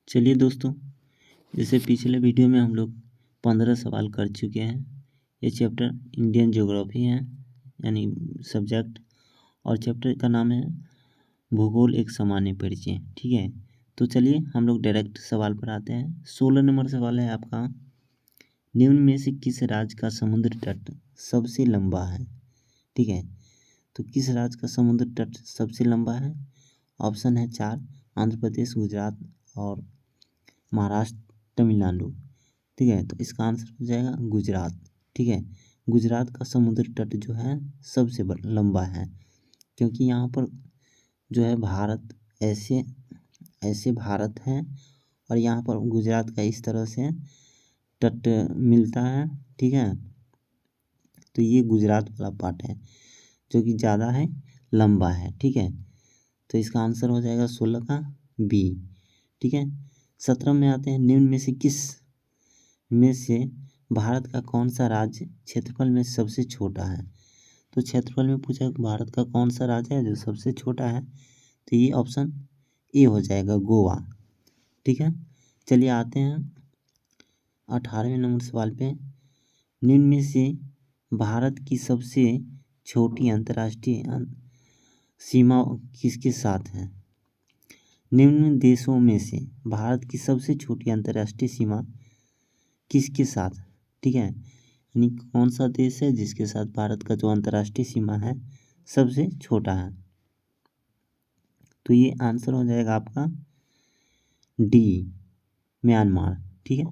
चलिए दोस्तों, जैसे पिछले वीडियो में हम लोग 15 सवाल कर चुके हैं। ये चैप्टर इंडियन ज्योग्राफी है, यानी सब्जेक्ट, और चैप्टर का नाम है भूगोल एक सामान्य परिचय। ठीक है, तो चलिए हम लोग डायरेक्ट सवाल पर आते हैं। 16 नंबर सवाल है आपका, निम्न में से किस राज्य का समुद्र तट सबसे लंबा है? ठीक है, तो किस राज्य का समुद्र तट सबसे लंबा है? ऑप्शन है 4, आंध्र प्रदेश, गुजरात और महाराष्ट्र, तमिलनाडु। ठीक है, तो इसका आंसर हो जाएगा गुजरात। ठीक है, गुजरात का समुद्र तट जो है सबसे लंबा है, क्योंकि यहाँ पर जो है भारत ऐसे ऐसे भारत है और यहाँ पर गुजरात का इस तरह से तट मिलता है। ठीक है, तो ये गुजरात वाला पार्ट है जो कि ज़्यादा है, लंबा है। ठीक है, तो इसका आंसर हो जाएगा 16 का बी। ठीक है, 17 में आते हैं, निम्न में से किस में से भारत का कौन सा राज्य क्षेत्रफल में सबसे छोटा है? तो क्षेत्रफल में पूछा भारत का कौन सा राज्य है जो सबसे छोटा है, तो ये ऑप्शन ए हो जाएगा, गोवा। ठीक है, चलिए आते हैं 18वें नंबर सवाल पे, निम्न में से भारत की सबसे छोटी अंतर्राष्ट्रीय सीमा किसके साथ है? निम्न देशों में से भारत की सबसे छोटी अंतर्राष्ट्रीय सीमा किसके साथ? ठीक है, यानी कौन सा देश है जिसके साथ भारत का जो अंतर्राष्ट्रीय सीमा है सबसे छोटा है? तो ये आंसर हो जाएगा आपका डी, म्यांमार। ठीक है,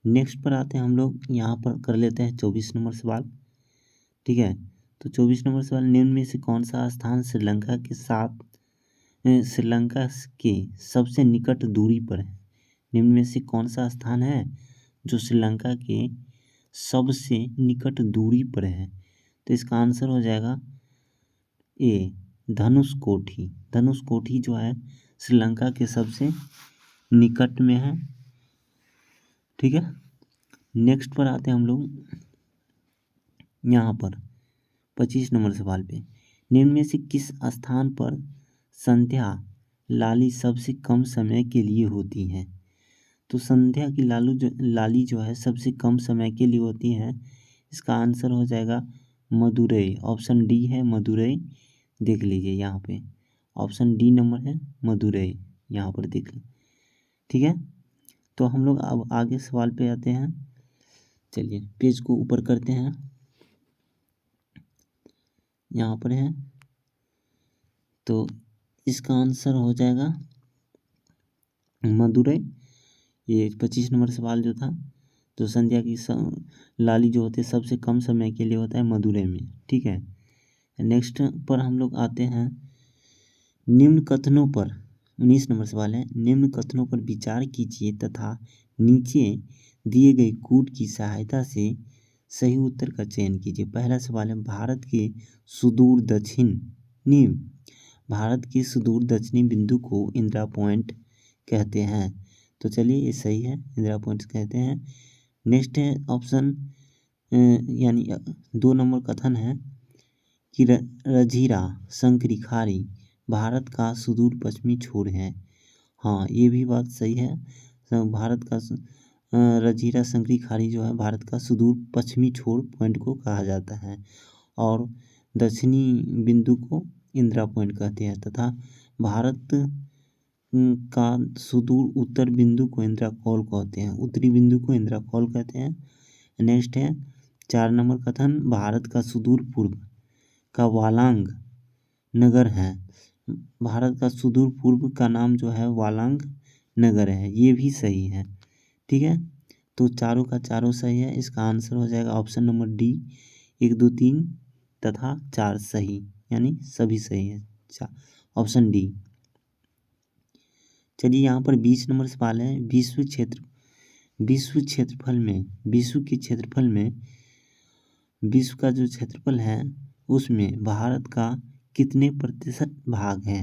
नेक्स्ट पर आते हैं हम लोग, यहाँ पर कर लेते हैं 24 नंबर सवाल। ठीक है, तो 24 नंबर सवाल, निम्न में से कौन सा स्थान श्रीलंका के साथ श्रीलंका के सबसे निकट दूरी पर है? निम्न में से कौन सा स्थान है जो श्रीलंका के सबसे निकट दूरी पर है? तो इसका आंसर हो जाएगा ए, धनुषकोटी। धनुषकोटी जो है श्रीलंका के सबसे निकट में है। ठीक है, नेक्स्ट पर आते हैं हम लोग, यहाँ पर 25 नंबर सवाल पे, निम्न में से किस स्थान पर संध्या लाली सबसे कम समय के लिए होती है? तो संध्या की लाली जो है सबसे कम समय के लिए होती है। इसका आंसर हो जाएगा मदुरई। ऑप्शन डी है मदुरई, देख लीजिए यहाँ पे ऑप्शन डी नंबर है मदुरई, यहाँ पर देख लीजिए। ठीक है, तो हम लोग अब आगे सवाल पे आते हैं। चलिए पेज को ऊपर करते हैं, यहाँ पर है, तो इसका आंसर हो जाएगा मदुरई। ये 25 नंबर सवाल जो था, तो संध्या की लाली जो होती है सबसे कम समय के लिए होता है मदुरई में। ठीक है, नेक्स्ट पर हम लोग आते हैं, निम्न कथनों पर 19 नंबर सवाल है, निम्न कथनों पर विचार कीजिए तथा नीचे दिए गए कूट की सहायता से सही उत्तर का चयन कीजिए। पहला सवाल है, भारत के सुदूर दक्षिणी भारत के सुदूर दक्षिणी बिंदु को इंदिरा पॉइंट कहते हैं। तो चलिए ये सही है, इंदिरा पॉइंट कहते हैं। नेक्स्ट है ऑप्शन यानी 2 नंबर कथन है कि रजीरा संकरी खाड़ी भारत का सुदूर पश्चिमी छोर है। हाँ, ये भी बात सही है, भारत का रजीरा संकरी खाड़ी जो है भारत का सुदूर पश्चिमी छोर पॉइंट को कहा जाता है, और दक्षिणी बिंदु को इंदिरा पॉइंट कहते हैं, तथा भारत का सुदूर उत्तर बिंदु को इंदिरा कॉल कहते हैं, उत्तरी बिंदु को इंदिरा कॉल कहते हैं। नेक्स्ट है 4 नंबर कथन, भारत का सुदूर पूर्व का वालांग नगर है। भारत का सुदूर पूर्व का नाम जो है वालांग नगर है, ये भी सही है। ठीक है, तो चारों का चारों सही है। इसका आंसर हो जाएगा ऑप्शन नंबर डी, 1, 2, 3 तथा 4 सही, यानी सभी सही है, ऑप्शन डी। चलिए यहाँ पर 20 नंबर सवाल है, विश्व के क्षेत्रफल में विश्व का जो क्षेत्रफल है उसमें भारत का कितने प्रतिशत भाग है?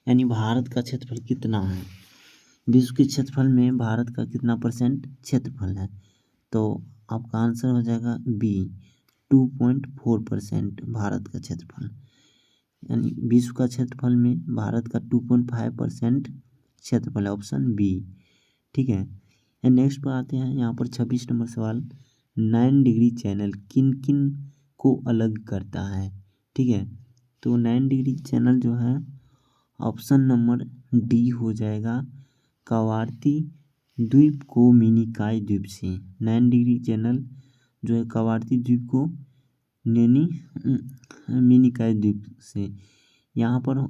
यानी भारत का क्षेत्रफल कितना है, विश्व के क्षेत्रफल में भारत का कितना परसेंट क्षेत्रफल है? तो आपका आंसर हो जाएगा बी, 2.4% भारत का क्षेत्रफल, यानी विश्व का क्षेत्रफल में भारत का 2.5% क्षेत्रफल है, ऑप्शन बी। ठीक है। नेक्स्ट पर आते हैं, यहाँ पर 26 नंबर सवाल, 9 डिग्री चैनल किन किन को अलग करता है। ठीक है, तो 9 डिग्री चैनल जो है ऑप्शन नंबर डी हो जाएगा, कवारती द्वीप को मिनिकॉय द्वीप से। 9 डिग्री चैनल जो है कवारती द्वीप को नैनी मिनिकॉय द्वीप से, यहाँ पर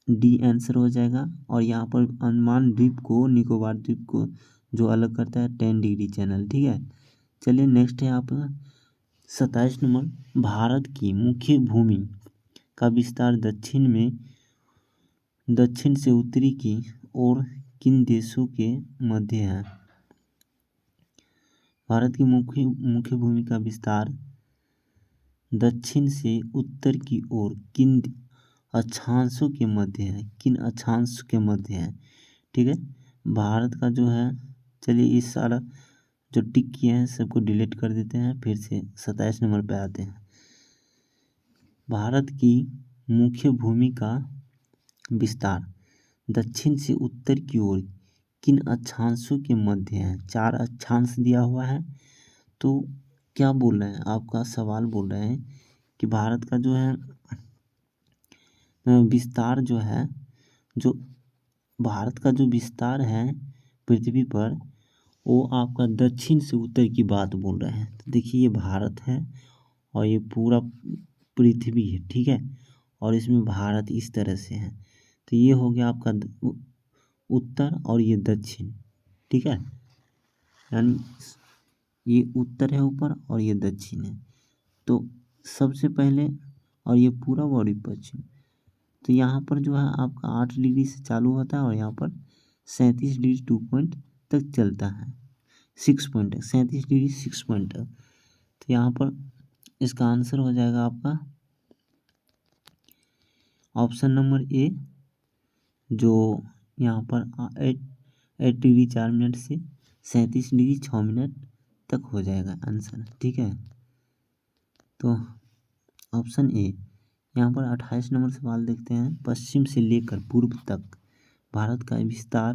डी आंसर हो जाएगा। और यहाँ पर अंडमान द्वीप को, निकोबार द्वीप को जो अलग करता है 10 डिग्री चैनल। ठीक है, चलिए नेक्स्ट है आप 27 नंबर, भारत की मुख्य भूमि का विस्तार दक्षिण से उत्तरी की ओर किन देशों के मध्य है। भारत की मुख्य भूमि का विस्तार दक्षिण से उत्तर की ओर किन अक्षांशों के मध्य है, किन अक्षांश के मध्य है। ठीक है, भारत का जो है, चलिए इस सारा जो टिक किए हैं सबको डिलीट कर देते हैं, फिर से 27 नंबर पे आते हैं। भारत की मुख्य भूमि का विस्तार दक्षिण से उत्तर की ओर किन अक्षांशों के मध्य है। 4 अक्षांश दिया हुआ है, तो क्या बोल रहे हैं, आपका सवाल बोल रहे हैं कि भारत का जो है विस्तार जो है, जो भारत का जो विस्तार है पृथ्वी पर, वो आपका दक्षिण से उत्तर की बात बोल रहे हैं। तो देखिए ये भारत है और ये पूरा पृथ्वी है। ठीक है, और इसमें भारत इस तरह से है, तो ये हो गया आपका उत्तर और ये दक्षिण। ठीक है, यानी ये उत्तर है ऊपर और ये दक्षिण है, तो सबसे पहले, और ये पूरा बॉडी पश्चिम। तो यहाँ पर जो है आपका 8 डिग्री से चालू होता है और यहाँ पर 37 डिग्री 2 पॉइंट तक चलता है, 6 पॉइंट तक, 37 डिग्री 6 पॉइंट तक। तो यहाँ पर इसका आंसर हो जाएगा आपका ऑप्शन नंबर ए, जो यहाँ पर 8 डिग्री 4 मिनट से 37 डिग्री 6 मिनट तक हो जाएगा आंसर। ठीक है, तो ऑप्शन ए। यहाँ पर 28 नंबर सवाल देखते हैं, पश्चिम से लेकर पूर्व तक भारत का विस्तार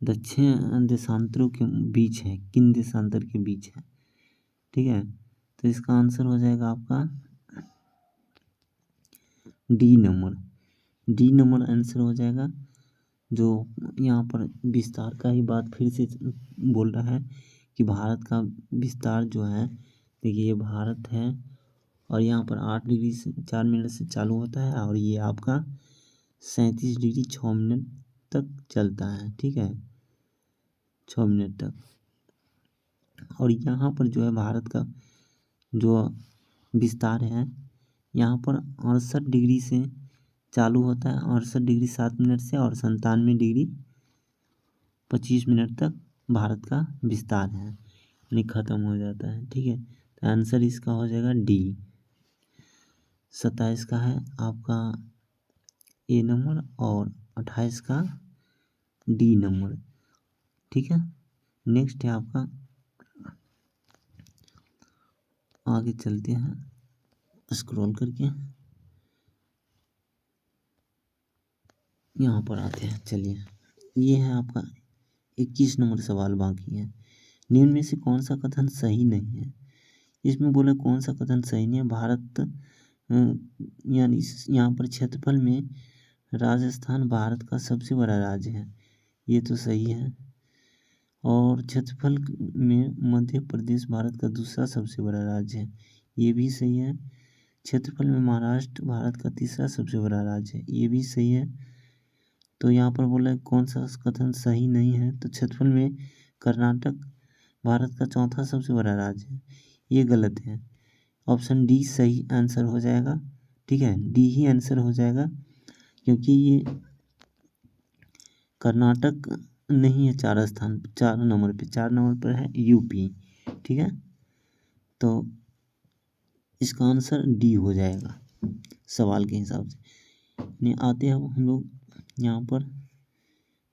दक्षिण देशांतरों के बीच है, किन देशांतर के बीच है। ठीक है, तो इसका आंसर हो जाएगा आपका डी नंबर आंसर हो जाएगा। जो यहाँ पर विस्तार का ही बात फिर से बोल रहा है कि भारत का विस्तार जो है, देखिए ये भारत है और यहाँ पर 8 डिग्री से 4 मिनट से चालू होता है और ये आपका 37 डिग्री 6 मिनट तक चलता है। ठीक है, 6 मिनट तक। और यहाँ पर जो है भारत का जो विस्तार है, यहाँ पर 68 डिग्री से चालू होता है, 68 डिग्री 7 मिनट से, और 97 डिग्री 25 मिनट तक भारत का विस्तार है, यानी ख़त्म हो जाता है। ठीक है, तो आंसर इसका हो जाएगा डी। 27 का है आपका ए नंबर और 28 का डी नंबर। ठीक है, नेक्स्ट है आपका, आगे चलते हैं स्क्रॉल करके, यहाँ पर आते हैं। चलिए ये है आपका 21 नंबर सवाल बाकी है, निम्न में से कौन सा कथन सही नहीं है। इसमें बोला कौन सा कथन सही नहीं है, भारत यानी यहाँ पर क्षेत्रफल में राजस्थान भारत का सबसे बड़ा राज्य है, ये तो सही है। और क्षेत्रफल में मध्य प्रदेश भारत का दूसरा सबसे बड़ा राज्य है, ये भी सही है। क्षेत्रफल में महाराष्ट्र भारत का तीसरा सबसे बड़ा राज्य है, ये भी सही है। तो यहाँ पर बोला है कौन सा कथन सही नहीं है, तो क्षेत्रफल में कर्नाटक भारत का चौथा सबसे बड़ा राज्य है, ये गलत है। ऑप्शन डी सही आंसर हो जाएगा। ठीक है, डी ही आंसर हो जाएगा, क्योंकि ये कर्नाटक नहीं है, 4 नंबर पे, 4 नंबर पर है यूपी। ठीक है, तो इसका आंसर डी हो जाएगा सवाल के हिसाब से। नहीं आते हैं हम लोग यहाँ पर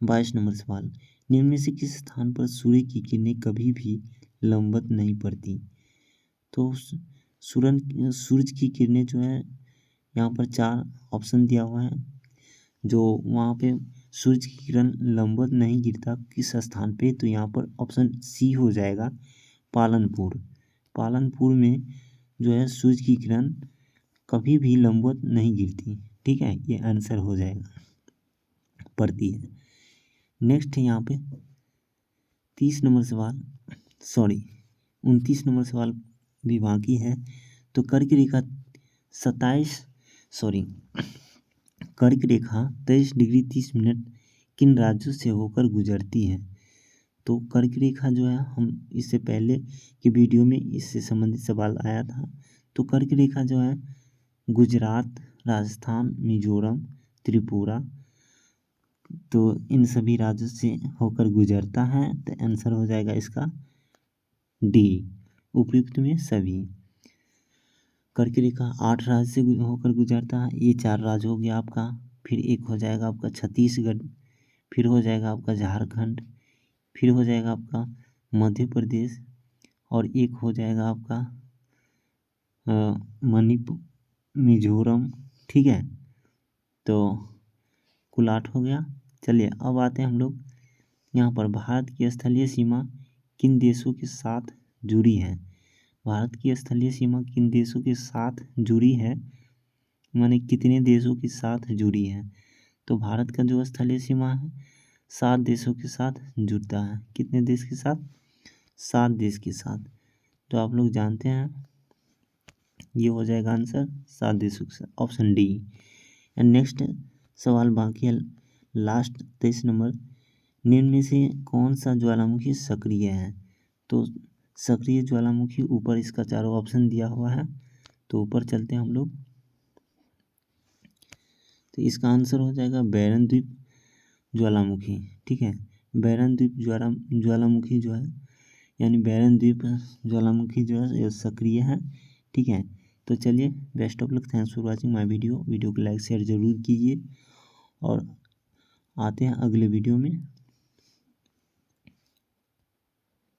22 नंबर सवाल, निम्न में से किस स्थान पर सूर्य की किरणें कभी भी लंबवत नहीं पड़ती। तो सूरज की किरणें जो है, यहाँ पर 4 ऑप्शन दिया हुआ है, जो वहाँ पे सूरज की किरण लंबवत नहीं गिरता किस स्थान पे, तो यहाँ पर ऑप्शन सी हो जाएगा पालनपुर। पालनपुर में जो है सूरज की किरण कभी भी लंबवत नहीं गिरती। ठीक है, ये आंसर हो जाएगा, पड़ती है। नेक्स्ट यहाँ पे 30 नंबर सवाल, सॉरी 29 नंबर सवाल भी बाकी है। तो कर्क रेखा 23 डिग्री 30 मिनट किन राज्यों से होकर गुजरती है। तो कर्क रेखा जो है, हम इससे पहले की वीडियो में इससे संबंधित सवाल आया था। तो कर्क रेखा जो है गुजरात, राजस्थान, मिजोरम, त्रिपुरा, तो इन सभी राज्यों से होकर गुजरता है। तो आंसर हो जाएगा इसका डी, उपयुक्त में सभी। कर्क रेखा 8 राज्य से होकर गुजरता है, ये 4 राज्य हो गया आपका। फिर एक हो जाएगा आपका छत्तीसगढ़, फिर हो जाएगा आपका झारखंड, फिर हो जाएगा आपका मध्य प्रदेश, और एक हो जाएगा आपका मणिपुर, मिजोरम। ठीक है, तो कुल 8 हो गया। चलिए अब आते हैं हम लोग यहाँ पर, भारत की स्थलीय सीमा किन देशों के साथ जुड़ी है। भारत की स्थलीय सीमा किन देशों के साथ जुड़ी है, माने कितने देशों के साथ जुड़ी है। तो भारत का जो स्थलीय सीमा है 7 देशों के साथ जुड़ता है। कितने देश के साथ? 7 देश के साथ। तो आप लोग जानते हैं, ये हो जाएगा आंसर 7 देशों के साथ, ऑप्शन डी। एंड नेक्स्ट सवाल बाकी है, लास्ट 23 नंबर, निम्न में से कौन सा ज्वालामुखी सक्रिय है। तो सक्रिय ज्वालामुखी, ऊपर इसका चारों ऑप्शन दिया हुआ है, तो ऊपर चलते हैं हम लोग। तो इसका आंसर हो जाएगा बैरन द्वीप ज्वालामुखी। ठीक है, बैरन द्वीप ज्वालामुखी जो है, यानी बैरन द्वीप ज्वालामुखी जो है ये सक्रिय है। ठीक है, तो चलिए, best of luck, thanks for watching my video को लाइक शेयर ज़रूर कीजिए, और आते हैं अगले वीडियो में।